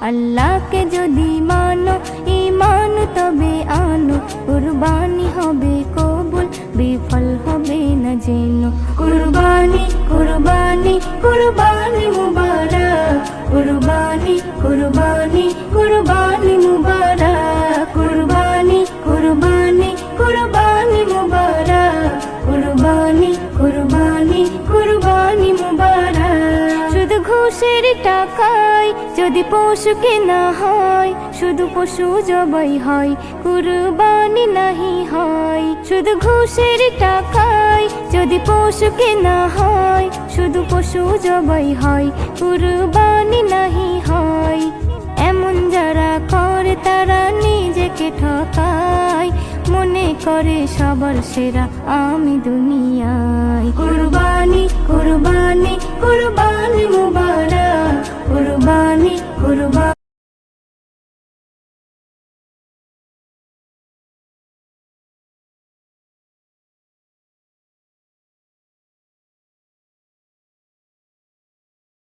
আল্লাহকে যদি মানো ঈমান তবে আনো, কুরবানি হবে কবুল বিফল হবে না যেন। কুরবানি কুরবানি কুরবানি মুবারক, কুরবানি কুরবানি কুরবানি মুবারক, কুরবানি কুরবানি কুরবানি মুবারক, কুরবানি কুরবানি কুরবানি মুবারক। শুধু ঘুষের টাকায় যদি পশু কেনা হয়, শুধু পশু জবাই হয়, কুরবানি নাহি হয়। শুধু ঘুষের টাকায় যদি পশু কেনা হয়, শুধু পশু জবাই হয়, কুরবানি নাহি হয়। এমন যারা করে তারা নিজেকে ঠকায়, মনে করে সবার সেরা আমি দুনিয়ায়। কুরবানি কুরবানি কুরবানি মুবারক, কুরবানি কুরবানি